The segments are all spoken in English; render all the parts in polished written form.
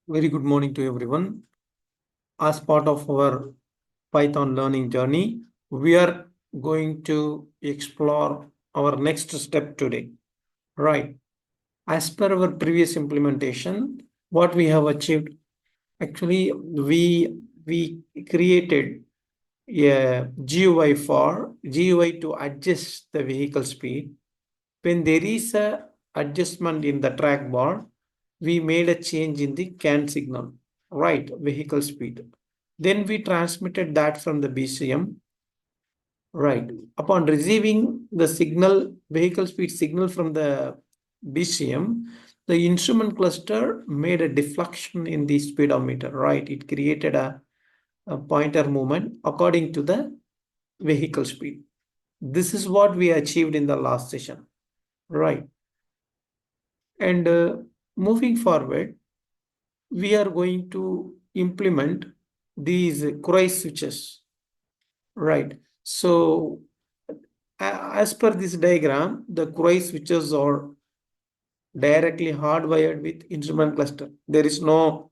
Very good morning to everyone. As part of our Python learning journey, we are going to explore our next step today. Right. As per our previous implementation, what we have achieved, actually, we created a GUI to adjust the vehicle speed. When there is a adjustment in the trackball, we made a change in the CAN signal, right, vehicle speed. Then we transmitted that from the BCM, right. Upon receiving the signal, vehicle speed signal from the BCM, the instrument cluster made a deflection in the speedometer, right. It created a pointer movement according to the vehicle speed. This is what we achieved in the last session, right. And moving forward, we are going to implement these cross switches, right? So as per this diagram, the cross switches are directly hardwired with instrument cluster. There is no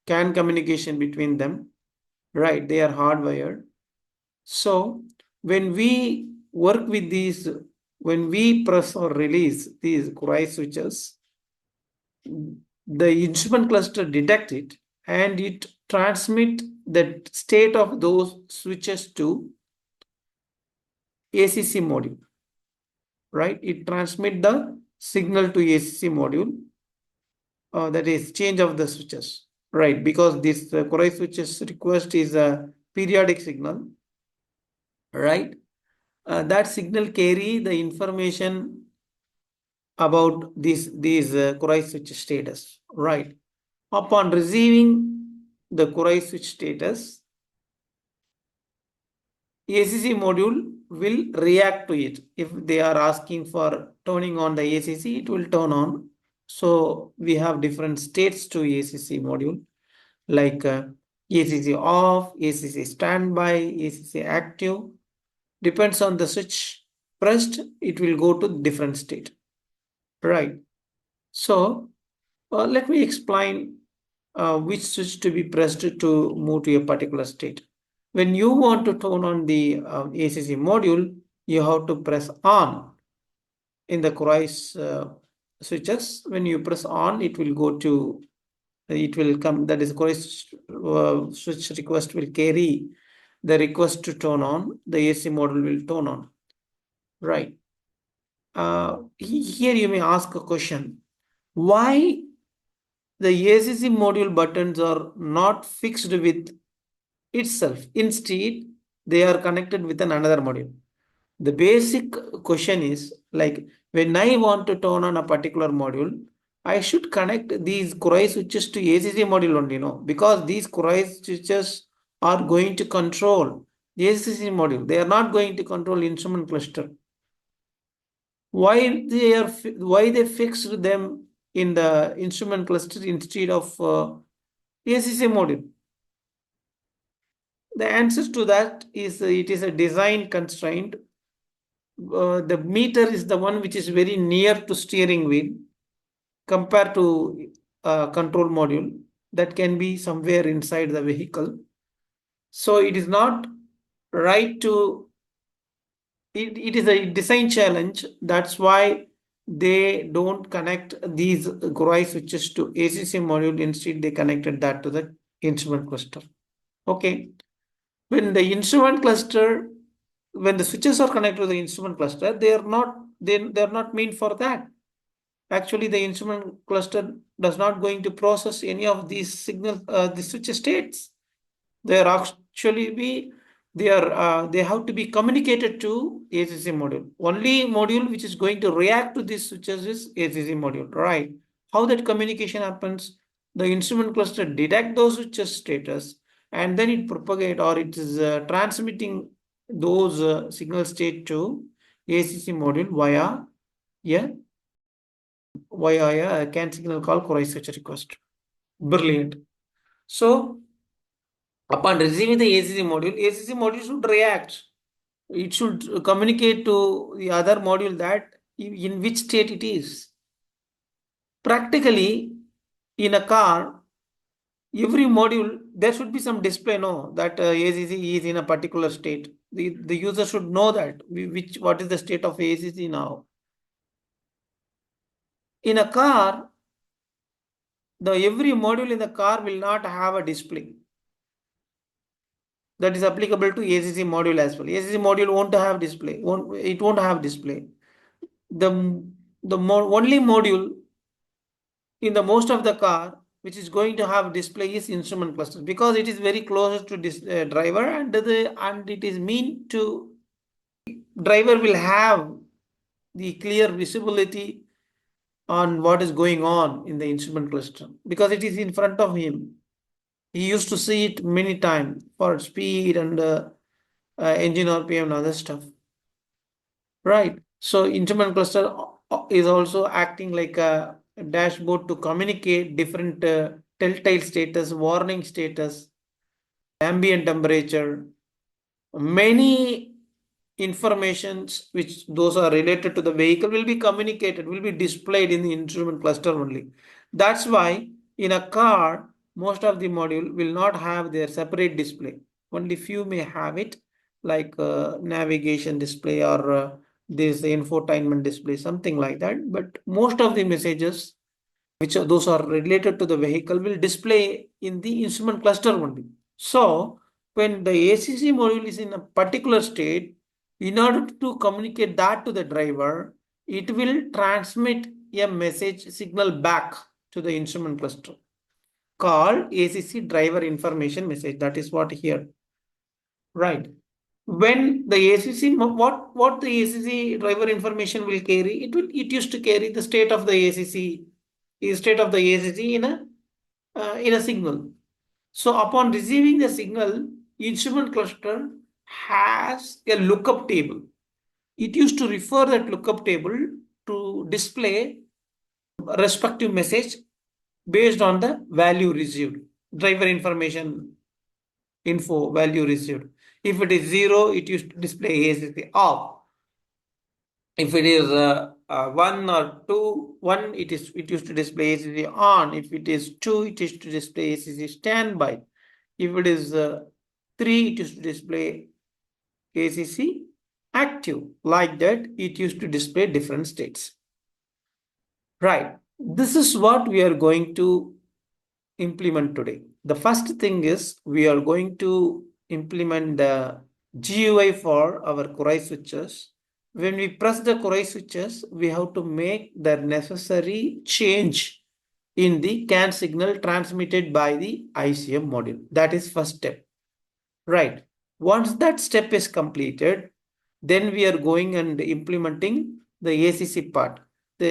CAN communication between them, right? They are hardwired. So when we work with these, when we press or release these cross switches, the instrument cluster detect it and it transmit the state of those switches to ACC module, right? It transmit the signal to ACC module, that is change of the switches, right? Because this Core switches request is a periodic signal, right? That signal carry the information about these Core switch status, right? Upon receiving the Core switch status, ACC module will react to it. If they are asking for turning on the ACC, it will turn on. So we have different states to ACC module like ACC off, ACC standby, ACC active. Depends on the switch pressed, it will go to different state, right? So let me explain which switch to be pressed to move to a particular state. When you want to turn on the ACC module, you have to press on in the cross switches. When you press on, it will go to, it will come, that is cross switch request will carry the request to turn on, the AC module will turn on, right? Here you may ask a question, why the ACC module buttons are not fixed with itself. Instead, they are connected with another module. The basic question is like when I want to turn on a particular module, I should connect these Core switches to ACC module only, because these Core switches are going to control the ACC module. They are not going to control instrument cluster. Why they fixed them in the instrument cluster instead of ACC module? The answer to that is it is a design constraint. The meter is the one which is very near to steering wheel compared to control module that can be somewhere inside the vehicle. So it is not right to, it is a design challenge. That's why they don't connect these Core switches to ACC module. Instead, they connected that to the instrument cluster. Okay. When the instrument cluster, when the switches are connected to the instrument cluster, they're not meant for that. Actually, the instrument cluster does not going to process any of these signal, the switch states. They are actually they have to be communicated to ACC module. Only module which is going to react to these switches is ACC module, right? How that communication happens? The instrument cluster detect those switches status and then it propagate or it is transmitting those signal state to ACC module via a CAN signal called Core switch request. Brilliant. So upon receiving the ACC module should react. It should communicate to the other module that in which state it is. Practically, in a car, every module, there should be some display, no, that ACC is in a particular state. The user should know that what is the state of ACC now. In a car, the every module in the car will not have a display. That is applicable to ACC module as well. ACC module won't have display. It won't have display. The only module in the most of the car which is going to have display is instrument cluster, because it is very close to this driver, and it is mean to driver will have the clear visibility on what is going on in the instrument cluster, because it is in front of him. He used to see it many times for speed and engine RPM and other stuff. Right. So instrument cluster is also acting like a dashboard to communicate different telltale status, warning status, ambient temperature, many informations which those are related to the vehicle will be communicated, will be displayed in the instrument cluster only. That's why in a car, most of the module will not have their separate display. Only few may have it, like navigation display or this infotainment display, something like that. But most of the messages which are, those are related to the vehicle will display in the instrument cluster only. So when the ACC module is in a particular state, in order to communicate that to the driver, it will transmit a message signal back to the instrument cluster called ACC driver information message. That is what here. Right. When the ACC, what the ACC driver information will carry, it used to carry the state of the ACC, state of the ACC in a signal. So upon receiving the signal, instrument cluster has a lookup table. It used to refer that lookup table to display respective message based on the value received, driver information info value received. If it is 0, it used to display ACC off. If it is 1 or 2, 1, it used to display ACC on. If it is 2, it is to display ACC standby. If it is 3, it used to display ACC active. Like that, it used to display different states. Right. This is what we are going to implement today. The first thing is we are going to implement the GUI for our Cori switches. When we press the Cori switches, we have to make the necessary change in the CAN signal transmitted by the ICM module. That is first step. Right. Once that step is completed, then we are going and implementing the ACC part.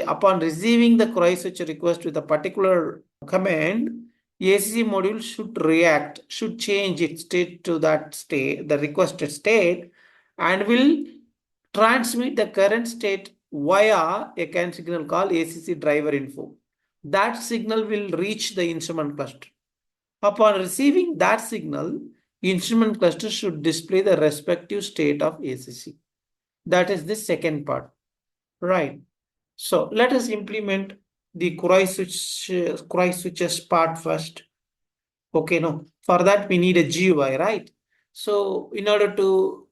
Upon receiving the Cori switch request with a particular command, ACC module should change its state to that state, the requested state, and will transmit the current state via a CAN signal called ACC driver info. That signal will reach the instrument cluster. Upon receiving that signal, instrument cluster should display the respective state of ACC. That is the second part. Right. So let us implement the Cori switches part first. Okay, no. For that we need a GUI, right? So in order to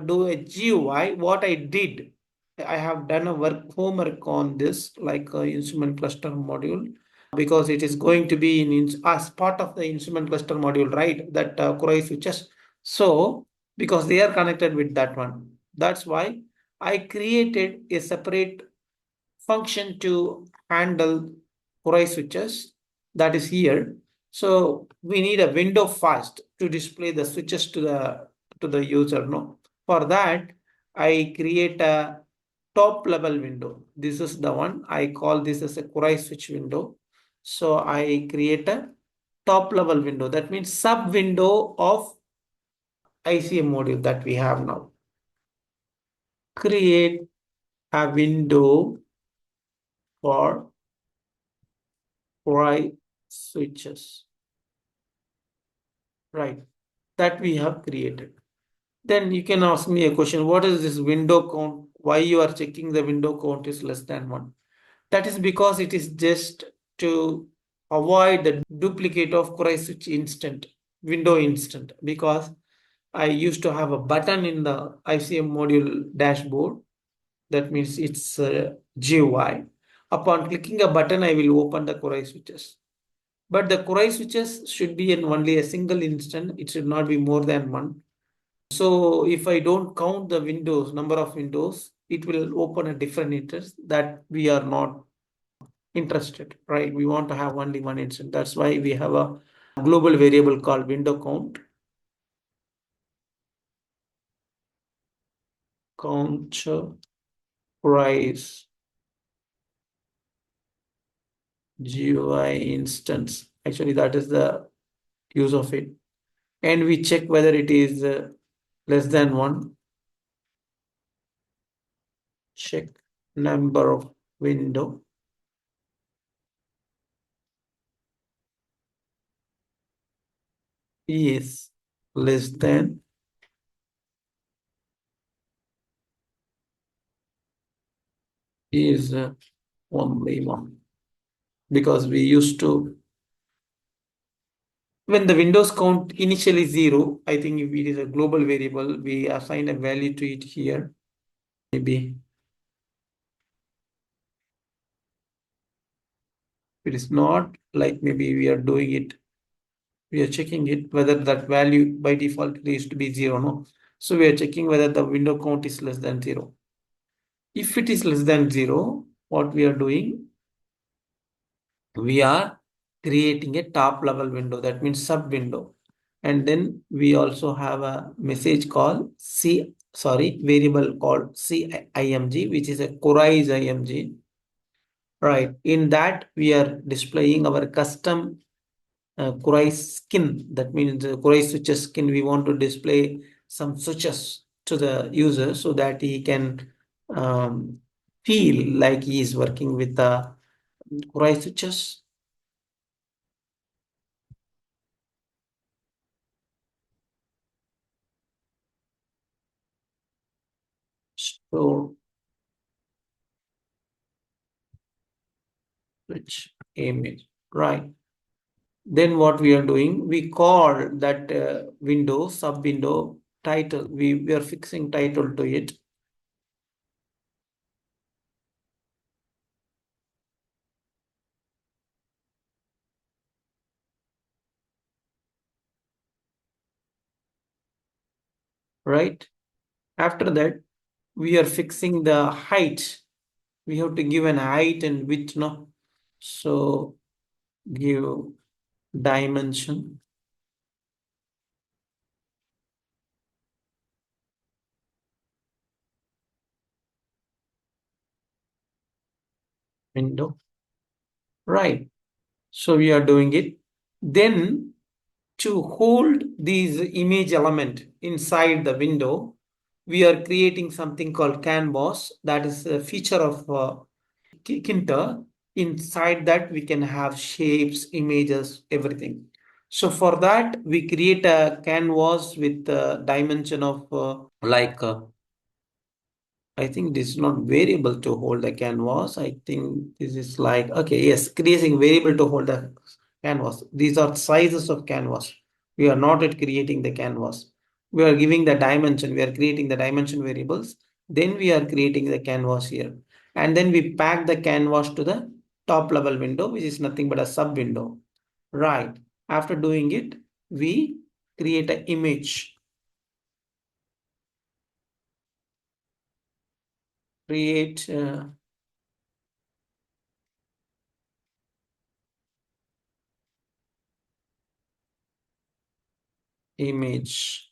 do a GUI, what I did, I have done a homework on this, like instrument cluster module, because it is going to be as part of the instrument cluster module, right? That Cori switches. So because they are connected with that one, that's why I created a separate function to handle Cori switches, that is here. So we need a window first to display the switches to the user. No, for that I create a top level window. This is the one I call this as a Cori switch window. So I create a top level window. That means sub window of ICM module that we have now. Create a window for Cori switches. Right, that we have created. Then you can ask me a question, what is this window count? Why you are checking the window count is less than 1? That is because it is just to avoid the duplicate of Cry switch window instant, because I used to have a button in the ICM module dashboard. That means it's GUI. Upon clicking a button, I will open the Cry switches. But the Cry switches should be in only a single instant. It should not be more than one. So if I don't count the windows, number of windows, it will open a different interest that we are not interested, right? We want to have only one instant. That's why we have a global variable called window count price GUI instance. Actually, that is the use of it. And we check whether it is less than one. Check number of window. Is less than is only one, because we used to, when the windows count initially 0, I think if it is a global variable, we assign a value to it here. Maybe it is not, like maybe we are doing it, we are checking it whether that value by default used to be 0, no? So we are checking whether the window count is less than 0. If it is less than 0, what we are doing, we are creating a top level window, that means sub window. And then we also have a message called variable called CIMG, which is a Corais IMG. Right. In that, we are displaying our custom Corais skin. That means the Corais switches skin. We want to display some switches to the user so that he can um, feel like he is working with the Corais switches. So, which image, right? Then what we are doing, we call that window, sub window title. We are fixing title to it. Right. After that, we are fixing the height. We have to give an height and width, no? So give dimension window. Right. So we are doing it. Then to hold these image element inside the window, we are creating something called canvas. That is a feature of Kinter. Inside that, we can have shapes, images, everything. So for that, we create a canvas with the dimension of I think this is not variable to hold the canvas. I think this is like, okay, yes, creating variable to hold the canvas. These are sizes of canvas. We are not at creating the canvas. We are giving the dimension. We are creating the dimension variables. Then we are creating the canvas here. And then we pack the canvas to the top level window, which is nothing but a sub window. Right. After doing it, we create an image. Create image.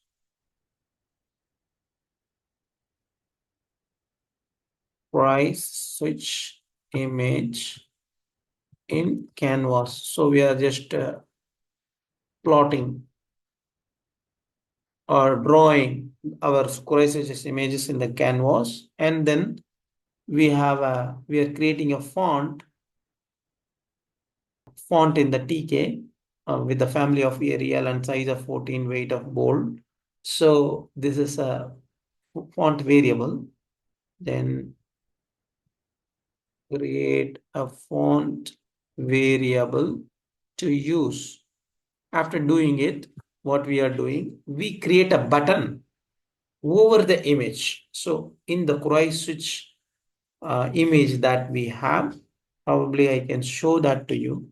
Price switch image in canvas. So we are just plotting or drawing our square switches images in the canvas, and then we are creating a font in the TK with the family of Arial and size of 14, weight of bold. So this is a font variable. Then create a font variable to use. After doing it, what we are doing, we create a button over the image. So in the Kurai switch image that we have, probably I can show that to you.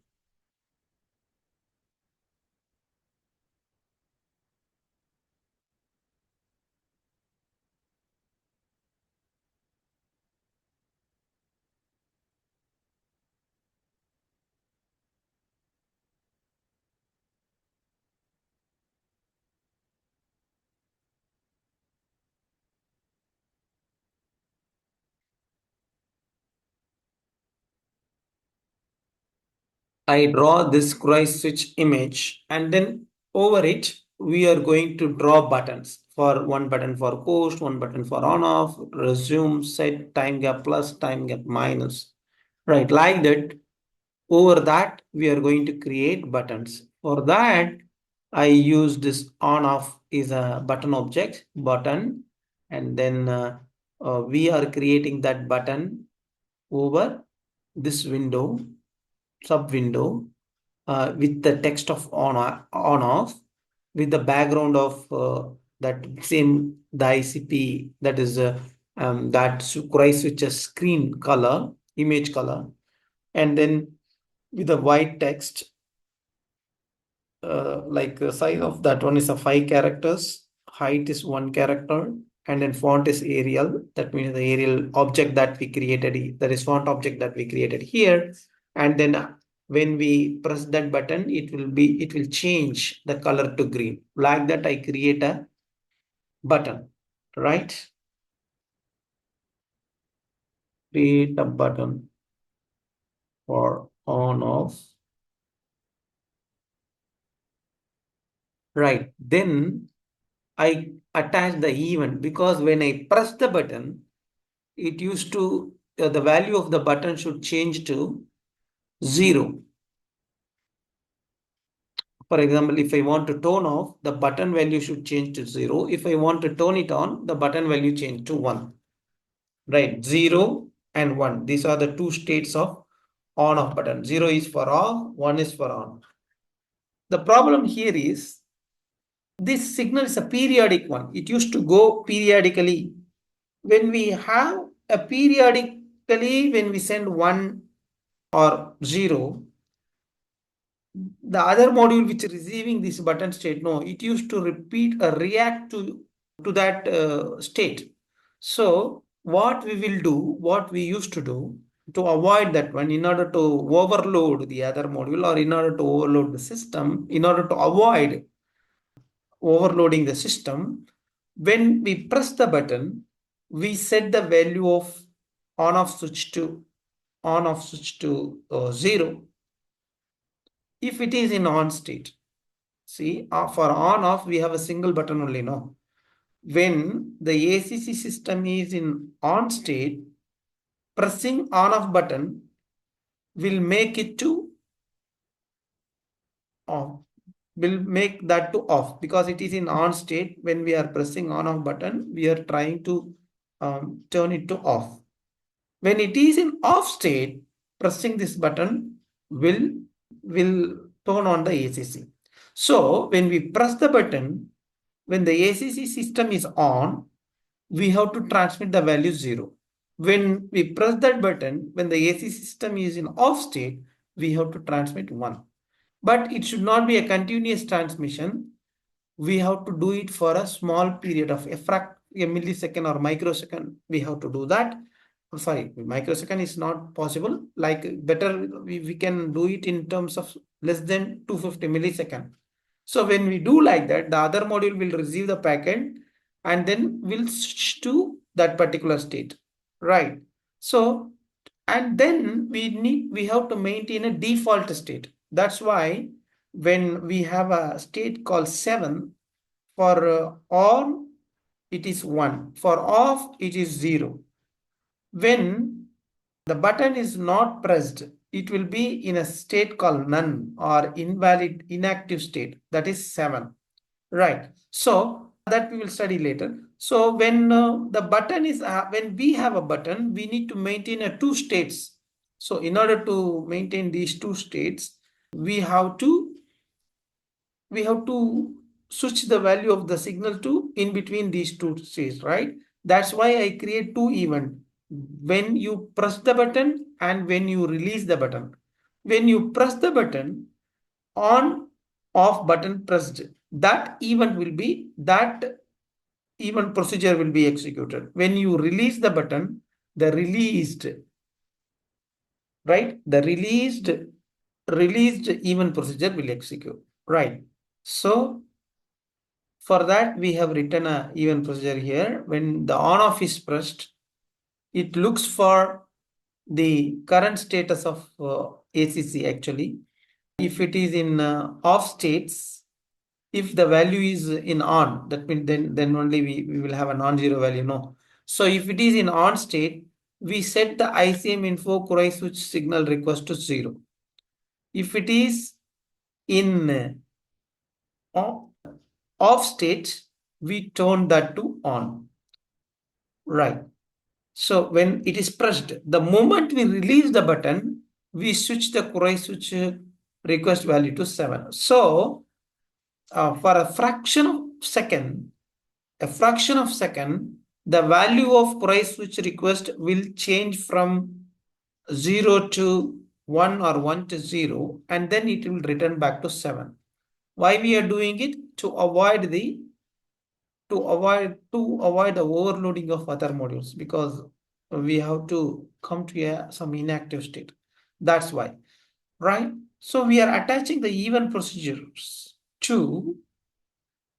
I draw this cross switch image, and then over it, we are going to draw buttons. For one button for post, one button for on off, resume, set, time gap plus, time gap minus. Right, like that. Over that, we are going to create buttons. For that, I use this on off is a button object, button, and then we are creating that button over this window, sub window, with the text of on off, with the background of that same the ICP, that is that Kurai switches screen color, image color, and then with the white text, like the size of that one is a 5 characters, height is 1 character, and then font is Arial. That means the Arial object that we created, that is font object that we created here. And then when we press that button, it will change the color to green. Like that, I create a button, right? Create a button for on off. Right. Then I attach the event, because when I press the button, it used to, the value of the button should change to 0. For example, if I want to turn off, the button value should change to 0. If I want to turn it on, the button value change to 1. Right, 0 and 1. These are the two states of on off button. 0 is for off, 1 is for on. The problem here is this signal is a periodic one. It used to go periodically. When we have a periodically, when we send 1 or 0, the other module which is receiving this button state, no, it used to repeat or react to that state. So what we will do, what we used to do to avoid that one, in order to overload the other module, or in order to overload the system, in order to avoid overloading the system, when we press the button, we set the value of on off switch to 0 if it is in on state. See, for on off, we have a single button only now. When the ACC system is in on state, pressing on off button will make it to off, will make that to off, because it is in on state. When we are pressing on off button, we are trying to turn it to off. When it is in off state, pressing this button will turn on the ACC. So when we press the button, when the ACC system is on, we have to transmit the value 0. When we press that button, when the ACC system is in off state, we have to transmit 1. But it should not be a continuous transmission. We have to do it for a small period of a millisecond or microsecond. We have to do that. Sorry, microsecond is not possible. Like better, we can do it in terms of less than 250 millisecond. So when we do like that, the other module will receive the packet and then will switch to that particular state, right? So, and then we have to maintain a default state. That's why when we have a state called 7, for on it is 1, for off it is 0. When the button is not pressed, it will be in a state called none, or invalid, inactive state, that is 7, right? So that we will study later. So when the button is, when we have a button, we need to maintain a 2 states. So in order to maintain these 2 states, we have to switch the value of the signal to in between these two states, right? That's why I create two event. When you press the button and when you release the button. When you press the button, on off button pressed, that event procedure will be executed. When you release the button, the released, right? The released event procedure will execute, right? So for that, we have written a event procedure here. When the on off is pressed, it looks for the current status of ACC actually. If it is in off states, if the value is in on, that means then only we will have a non-zero value. No. So if it is in on state, we set the ICM info Kurai switch signal request to 0. If it is in off state, we turn that to on. Right. So when it is pressed, the moment we release the button, we switch the Kurai switch request value to 7. So for a fraction of second, the value of Kurai switch request will change from 0 to 1 or 1 to 0, and then it will return back to 7. Why we are doing it? To avoid the overloading of other modules, because we have to come to some inactive state. That's why, right? So we are attaching the event procedures to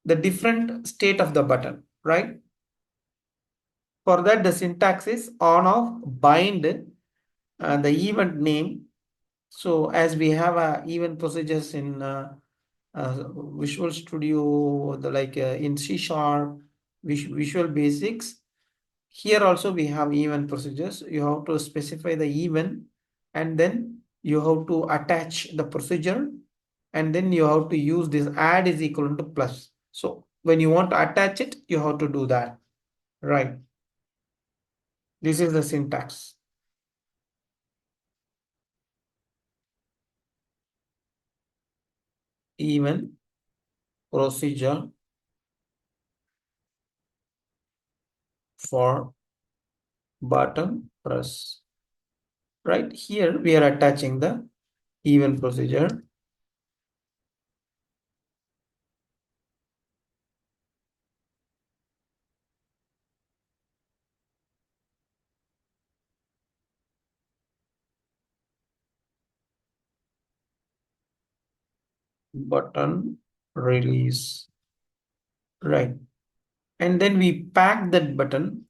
the different state of the button, right? For that, the syntax is on off bind the event name. So as we have event procedures in Visual Studio, in C Sharp, Visual Basics, here also we have event procedures. You have to specify the event, and then you have to attach the procedure, and then you have to use this add is equal to plus. So when you want to attach it, you have to do that, right? This is the syntax. Event procedure for button press. Right here, we are attaching the event procedure. Button release, right? And then we pack that button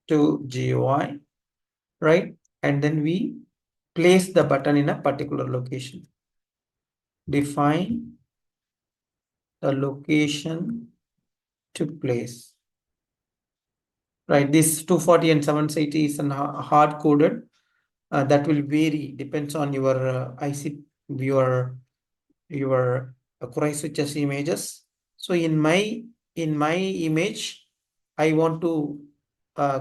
to GUI, right? And then we place the button in a particular location. Define the location to place. Right, this 240 and 780 is hard coded. That will vary, depends on your IC, your Kurai switches images. So in my image, I want to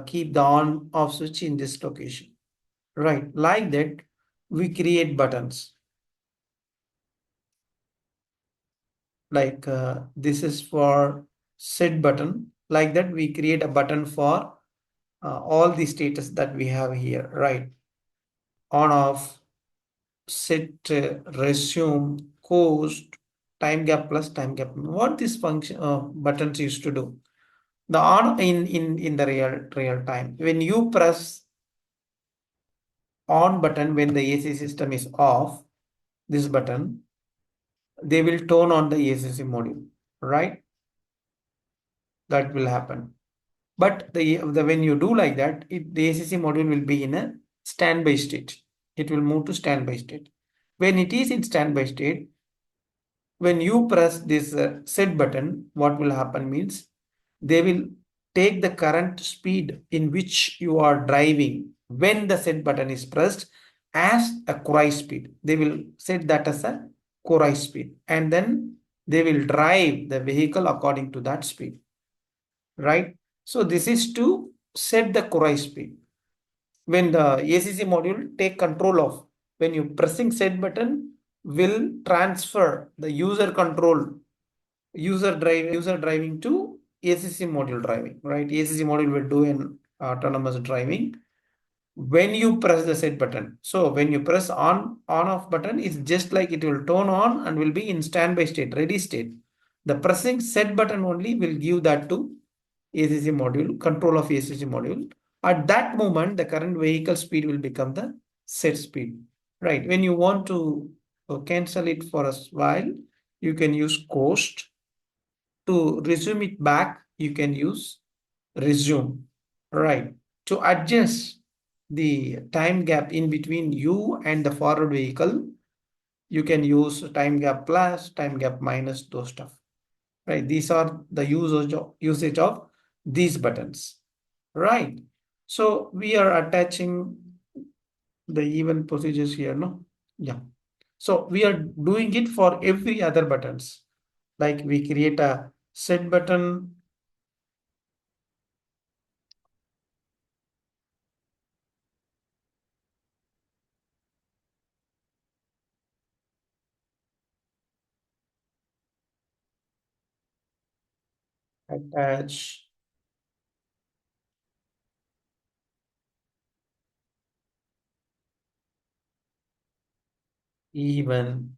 keep the on off switch in this location. Right, like that, we create buttons. Like this is for set button. Like that, we create a button for all the status that we have here, right? On off, set, resume, coast, time gap plus time gap. What this function buttons used to do? The on in the real time. When you press on button when the AC system is off, this button, they will turn on the ACC module, right? That will happen. But when you do like that, the ACC module will be in a standby state. It will move to standby state. When it is in standby state, when you press this set button, what will happen means they will take the current speed in which you are driving when the set button is pressed as a Kurai speed. They will set that as a Kurai speed, and then they will drive the vehicle according to that speed, right? So this is to set the Cori speed. When the ACC module take control of, when you pressing set button will transfer the user control, user driving to ACC module driving, right? ACC module will do an autonomous driving when you press the set button. So when you press on off button, it's just like it will turn on and will be in standby state, ready state. The pressing set button only will give that to ACC module, control of ACC module. At that moment, the current vehicle speed will become the set speed, right? When you want to cancel it for a while, you can use coast. To resume it back, you can use resume, right? To adjust the time gap in between you and the forward vehicle, you can use time gap plus, time gap minus, those stuff, right? These are the usage of these buttons, right? So we are attaching the event procedures here, no? Yeah. So we are doing it for every other buttons. Like we create a set button, attach event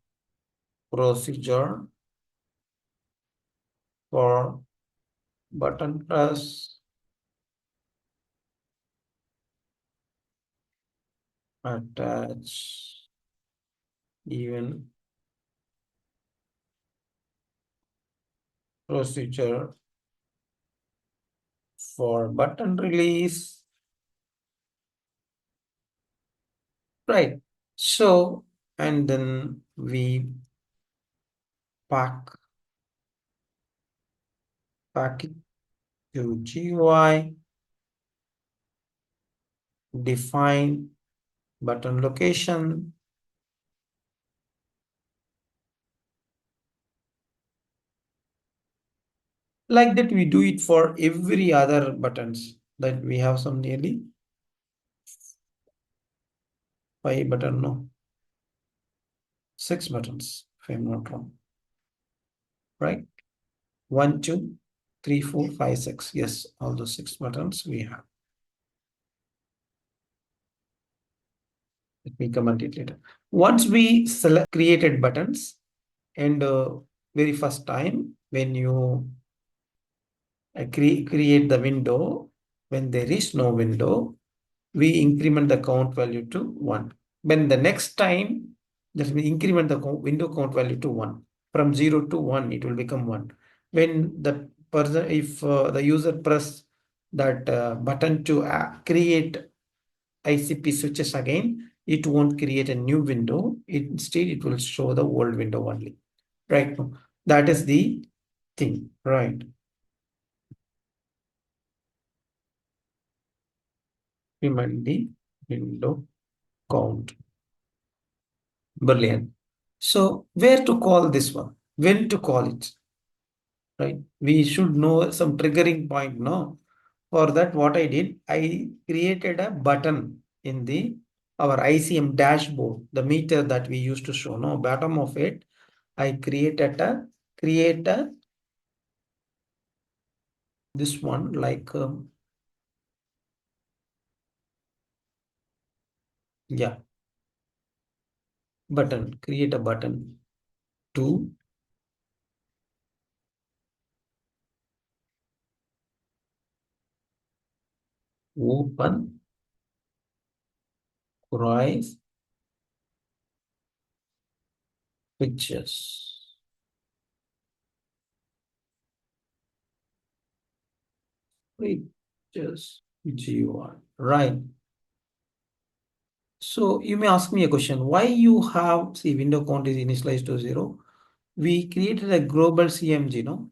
procedure for button press, attach event procedure for button release, right? So, and then we pack it to GUI, define button location. Like that, we do it for every other buttons that we have some nearly 5 button, no, 6 buttons, if I'm not wrong, right? 1, 2, 3, 4, 5, 6. Yes, all those 6 buttons we have. Let me comment it later. Once we select created buttons, and very first time when you create the window, when there is no window, we increment the count value to 1. When the next time, just we increment the window count value to 1. From 0 to 1, it will become 1. When the person, if the user press that button to create ICP switches again, it won't create a new window. Instead, it will show the old window only. Right? That is the thing, right? Increment the window count. Brilliant. So where to call this one? When to call it? Right? We should know some triggering point, no? For that, what I did, I created a button in the our ICM dashboard, the meter that we used to show. No, bottom of it, I create a this one like yeah, button. Create a button to open rise pictures. Pictures GUI. Right. So you may ask me a question, why you have, see, window count is initialized to 0. We created a global CMG, no?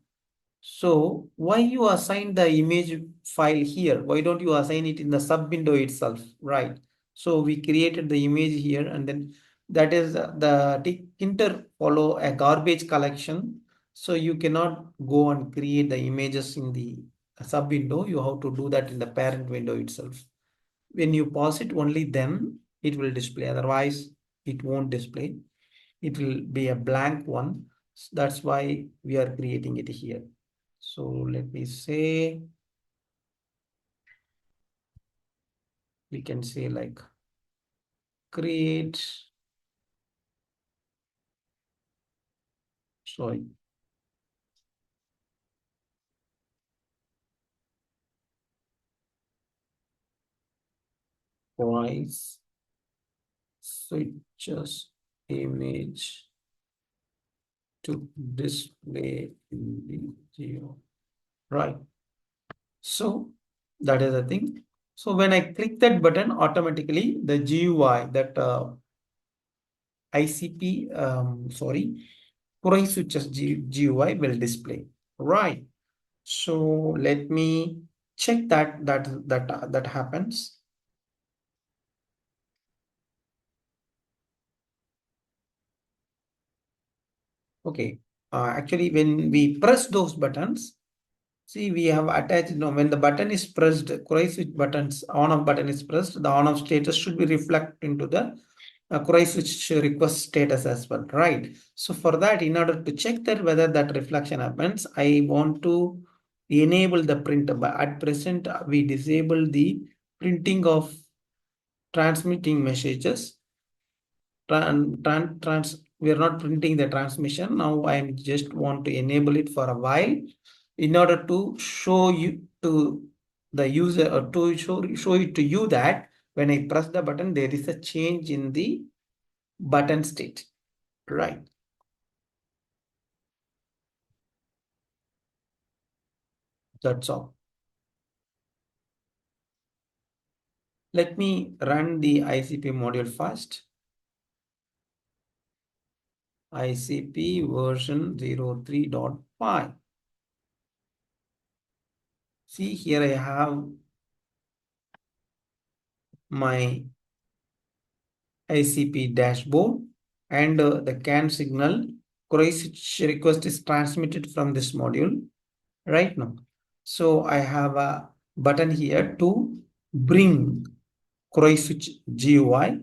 So why you assign the image file here? Why don't you assign it in the sub window itself, right? So we created the image here, and then that is the Tinter follow a garbage collection. So you cannot go and create the images in the sub window, you have to do that in the parent window itself. When you pause it, only then it will display. Otherwise, it won't display. It will be a blank one. That's why we are creating it here. So let me say, we can say like create, sorry, voice switches image to display in the geo. Right. So that is the thing. So when I click that button, automatically the GUI, that ICP, Kurai switches GUI will display. Right. So let me check that happens. Okay. Actually, when we press those buttons, see, we have attached, when the button is pressed, Kurai switch buttons, on off button is pressed, the on off status should be reflected into the Kurai switch request status as well, right? So for that, in order to check that whether that reflection happens, I want to enable the printer. But at present, we disable the printing of transmitting messages. We are not printing the transmission. Now I just want to enable it for a while in order to show you to the user, or to show it to you that when I press the button, there is a change in the button state, right? That's all. Let me run the ICP module first. ICP version 03.5. See, here I have my ICP dashboard, and the CAN signal query request is transmitted from this module right now. So I have a button here to bring query switch GUI.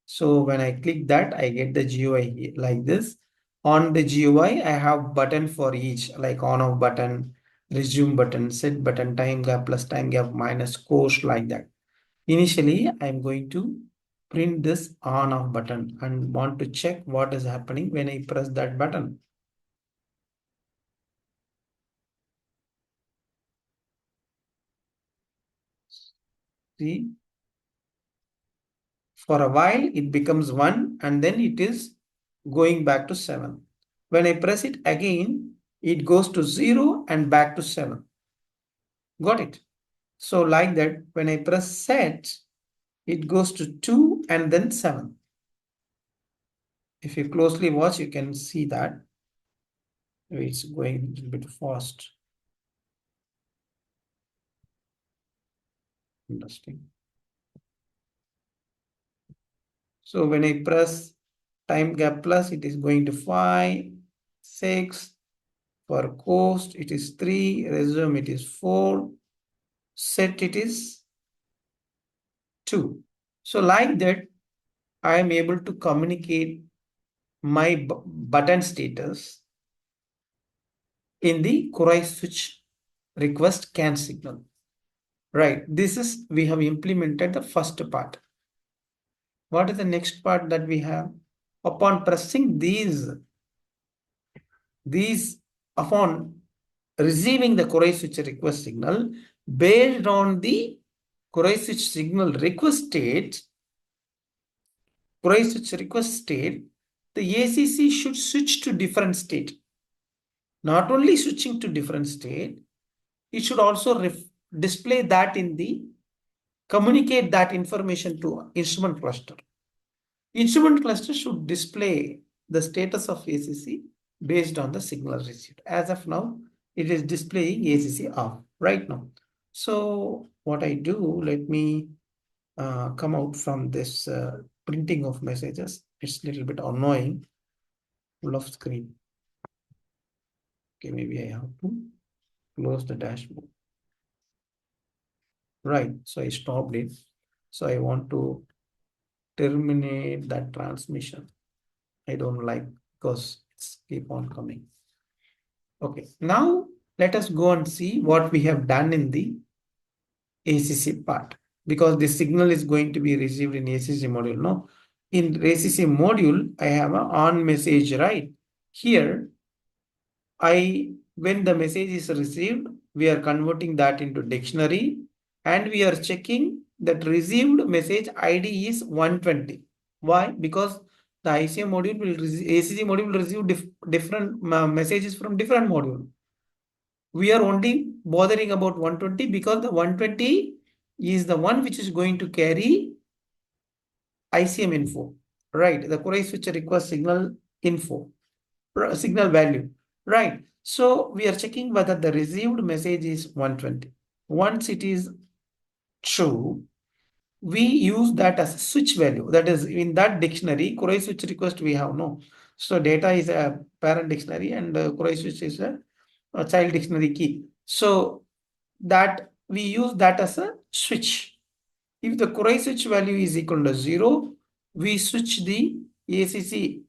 So when I click that, I get the GUI like this. On the GUI, I have button for each, like on off button, resume button, set button, time gap plus time gap minus course, like that. Initially, I'm going to print this on off button and want to check what is happening when I press that button. See, for a while it becomes 1 and then it is going back to 7. When I press it again, it goes to 0 and back to 7. Got it? So like that, when I press set, it goes to 2 and then 7. If you closely watch, you can see that it's going a little bit fast. Interesting. So when I press time gap plus, it is going to 5, 6. For coast, it is 3. Resume, it is 4. Set, it is 2. So like that, I am able to communicate my button status in the Kurai switch request CAN signal. Right. This is, we have implemented the first part. What is the next part that we have? Upon pressing these upon receiving the Kurai switch request signal, based on the Kurai switch signal request state, Kurai switch request state, the ACC should switch to different state. Not only switching to different state, it should also display that in the, communicate that information to instrument cluster. Instrument cluster should display the status of ACC based on the signal received. As of now, it is displaying ACC off right now. So what I do, let me come out from this printing of messages. It's a little bit annoying, full of screen. Okay, maybe I have to close the dashboard. right? So I stopped it. So I want to terminate that transmission. I don't like because it's keep on coming. Okay, now let us go and see what we have done in the ACC part, because the signal is going to be received in ACC module. No, in ACC module, I have an on message, right? Here, when the message is received, we are converting that into dictionary and we are checking that received message ID is 120. Why? Because the ICM module will receive, ACC module will receive different messages from different module. We are only bothering about 120 because the 120 is the one which is going to carry ICM info, right? The query switch request signal info, signal value, right? So we are checking whether the received message is 120. Once it is true, we use that as a switch value. That is, in that dictionary, query switch request we have no. So data is a parent dictionary and query switch is a child dictionary key. So that we use that as a switch. If the query switch value is equal to 0, we switch the ACC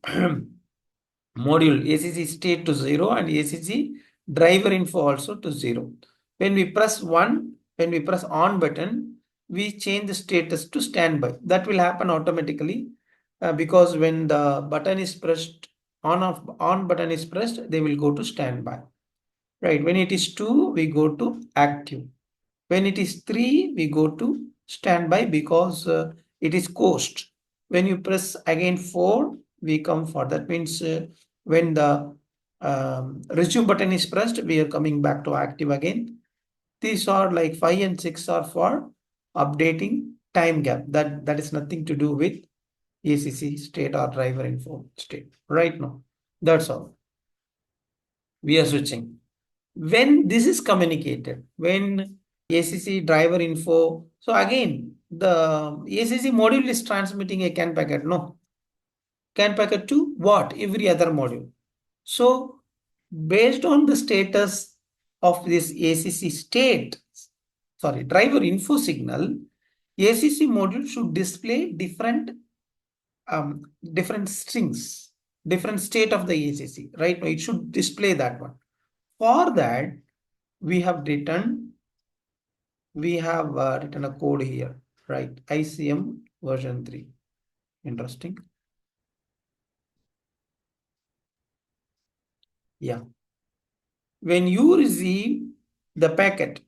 module ACC state to 0 and ACC driver info also to 0. When we press 1, when we press on button, we change the status to standby. That will happen automatically because when the button is pressed, on button is pressed, they will go to standby. Right. When it is 2, we go to active. When it is 3, we go to standby because it is coast. When you press again 4, we come for that means when the resume button is pressed, we are coming back to active again. These are like 5 and 6 are for updating time gap. That is nothing to do with ACC state or driver info state. Right now, that's all. We are switching. When this is communicated, when ACC driver info, so again, the ACC module is transmitting a CAN packet, no? CAN packet to what? Every other module. So based on the status of this ACC state, sorry, driver info signal, ACC module should display different strings, different state of the ACC, right? It should display that one. For that, we have written a code here, right? ICM version 3. Interesting. Yeah. When you receive the packet,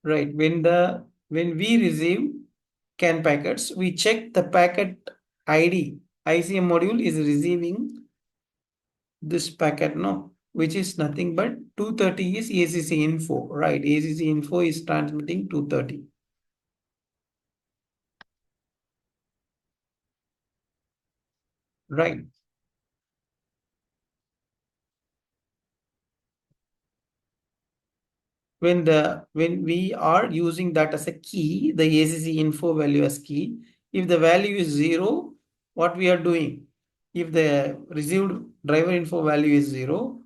right? When we receive CAN packets, we check the packet ID. ICM module is receiving this packet, no, which is nothing but 230 is ACC info, right? ACC info is transmitting 230. Right. When we are using that as a key, the ACC info value as key, if the value is 0, what we are doing? If the received driver info value is 0,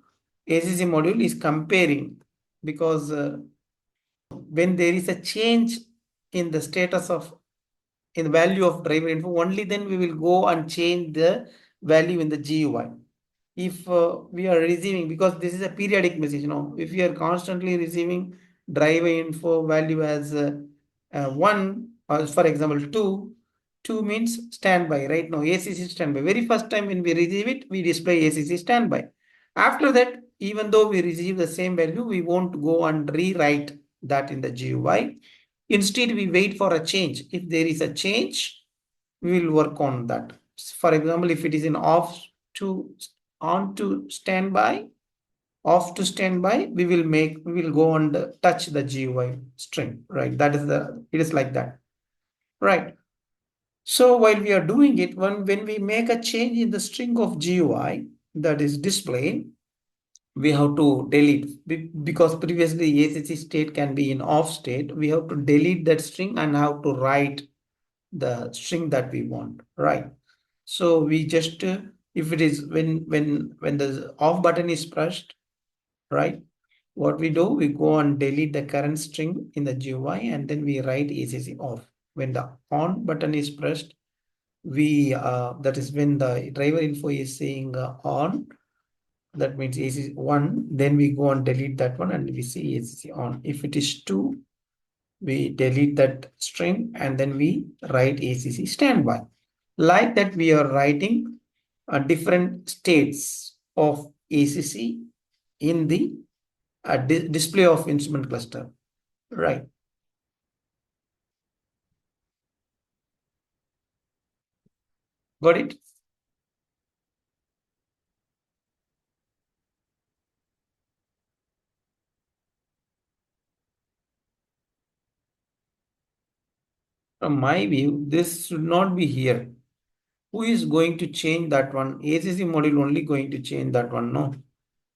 ACC module is comparing, because when there is a change in the status of in the value of driver info, only then we will go and change the value in the GUI. If we are receiving, because this is a periodic message, if we are constantly receiving driver info value as 1, or for example 2 means standby. Right now ACC standby. Very first time when we receive it, we display ACC standby. After that, even though we receive the same value, we won't go and rewrite that in the GUI. Instead, we wait for a change. If there is a change, we will work on that. For example, if it is in off to on to standby, off to standby, we will go and touch the GUI string, right? It is like that, right? So while we are doing it, when we make a change in the string of GUI that is displayed, we have to delete, because previously ACC state can be in off state. We have to delete that string and have to write the string that we want, right? So we just if it is when the off button is pressed, right? what we do, we go and delete the current string in the GUI and then we write ACC off. When the on button is pressed, that is when the driver info is saying on, that means ACC 1, then we go and delete that one and we see ACC on. If it is 2, we delete that string and then we write ACC standby. Like that, we are writing different states of ACC in the display of instrument cluster. Right. Got it? From my view, this should not be here. Who is going to change that one? ACC module only going to change that one, no?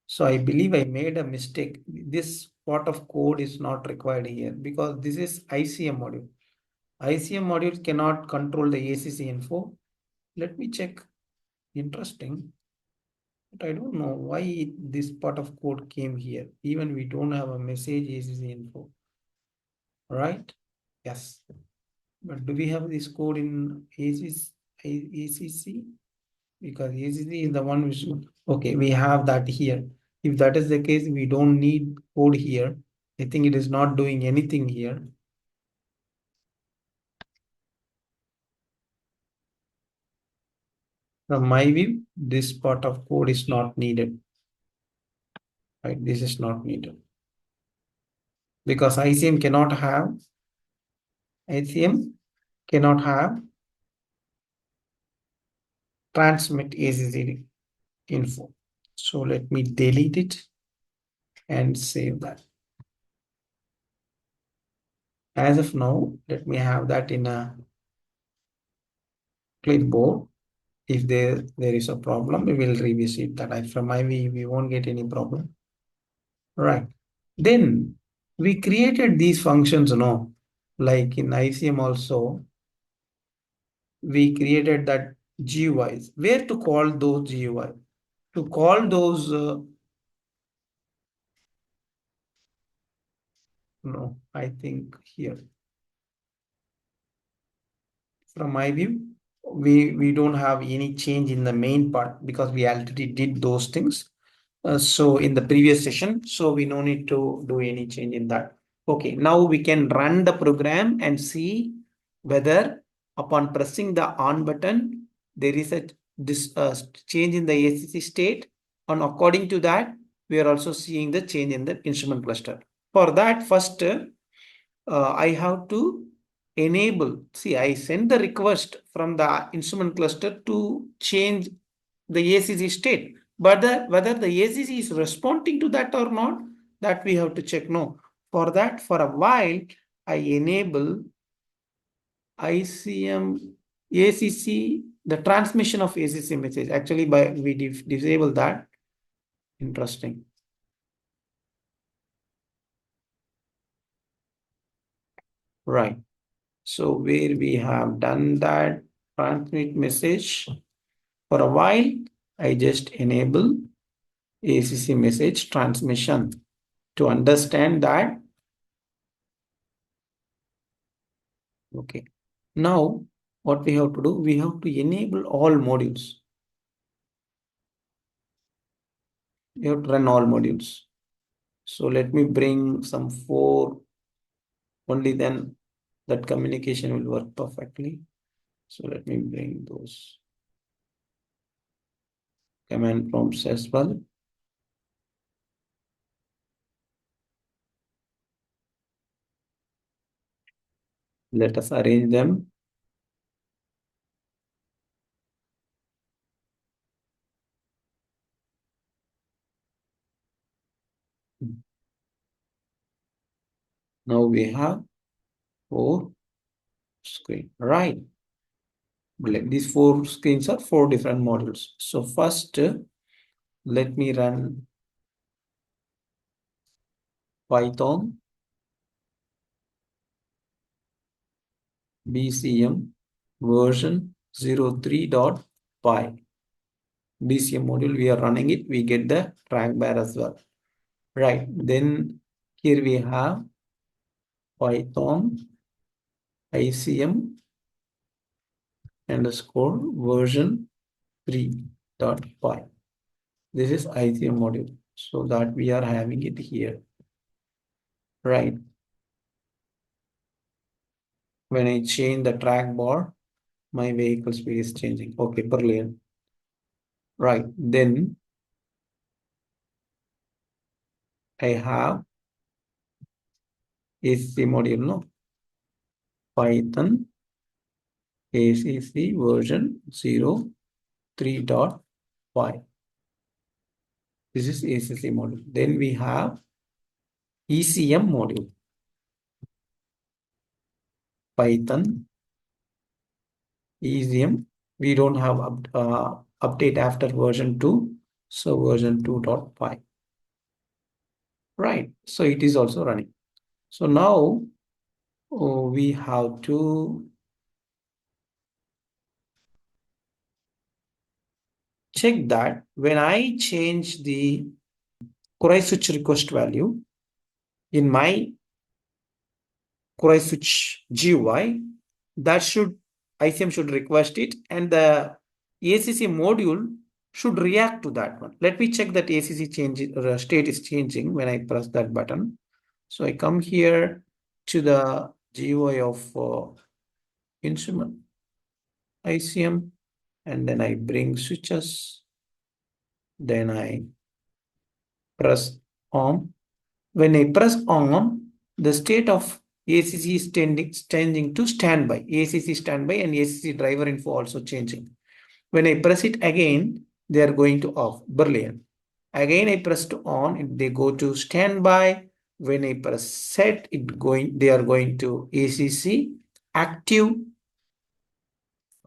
So I believe I made a mistake. This part of code is not required here because this is ICM module. ICM module cannot control the ACC info. Let me check. Interesting. But I don't know why this part of code came here. Even we don't have a message ACC info. Right? Yes. But do we have this code in ACC? Because ACC is the one we should. Okay, we have that here. If that is the case, we don't need code here. I think it is not doing anything here. From my view, this part of code is not needed. Right? This is not needed. Because ICM cannot have transmit ACC info. So let me delete it and save that. As of now, let me have that in a clipboard. If there is a problem, we will revisit that. From my view, we won't get any problem. Right. Then we created these functions, no? Like in ICM also, we created that GUIs. Where to call those GUI? To call those, no, I think here. From my view, we don't have any change in the main part because we already did those things. So in the previous session, so we no need to do any change in that. Okay, now we can run the program and see whether upon pressing the on button, there is a change in the ACC state. And according to that, we are also seeing the change in the instrument cluster. For that, first, I have to enable. See, I send the request from the instrument cluster to change the ACC state. But whether the ACC is responding to that or not, that we have to check. No. For that, for a while, I enable ICM ACC, the transmission of ACC message. Actually, we disable that. Interesting. Right. So where we have done that transmit message, for a while, I just enable ACC message transmission to understand that. Okay. Now, what we have to do, we have to enable all modules. We have to run all modules. So let me bring some 4, only then that communication will work perfectly. So let me bring those command prompts as well. Let us arrange them. Now we have 4 screens, right? These 4 screens are 4 different modules. So first, let me run Python BCM version 03.py. BCM module, we are running it, we get the track bar as well. Right. Then here we have Python ICM underscore version 3.5. This is ICM module. So that we are having it here. Right. When I change the track bar, my vehicle speed is changing. Okay, brilliant. Right. Then I have ACC module, no? Python ACC version 03.5. This is ACC module. Then we have ECM module. Python ECM. We don't have update after version 2. So version 2.5. Right. So it is also running. So now we have to check that when I change the query switch request value in my query switch GUI, that should ICM should request it, and the ACC module should react to that one. Let me check that ACC change state is changing when I press that button. So I come here to the GUI of instrument ICM, and then I bring switches. Then I press on. When I press on, the state of ACC is changing to standby. ACC standby and ACC driver info also changing. When I press it again, they are going to off. Brilliant. Again, I press to on, they go to standby. When I press set, they are going to ACC active,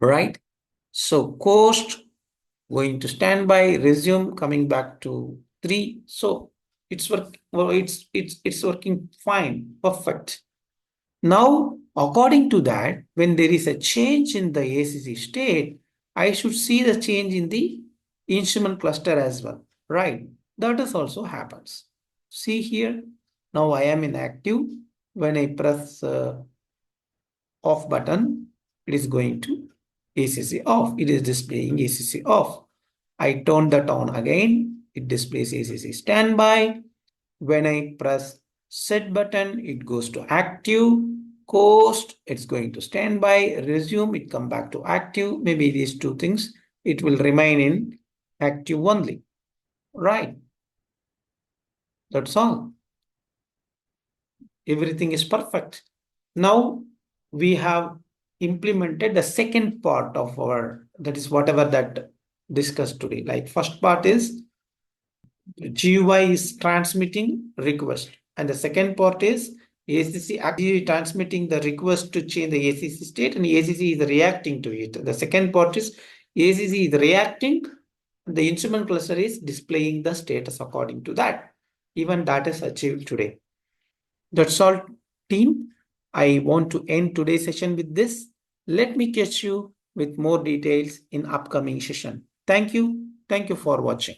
right? So coast going to standby, resume, coming back to 3. So it's working fine, perfect. Now, according to that, when there is a change in the ACC state, I should see the change in the instrument cluster as well, right? That is also happens. See here, now I am in active. When I press off button, it is going to ACC off. It is displaying ACC off. I turn that on again. It displays ACC standby. When I press set button, it goes to active. Coast, it's going to standby. Resume, it come back to active. Maybe these two things, it will remain in active only. Right. That's all. Everything is perfect. Now we have implemented the second part of our, that is whatever that discussed today. Like first part is GUI is transmitting request, and the second part is ACC actually transmitting the request to change the ACC state, and ACC is reacting to it. The second part is ACC is reacting, the instrument cluster is displaying the status according to that. Even that is achieved today. That's all, team. I want to end today's session with this. Let me catch you with more details in upcoming session. Thank you. Thank you for watching.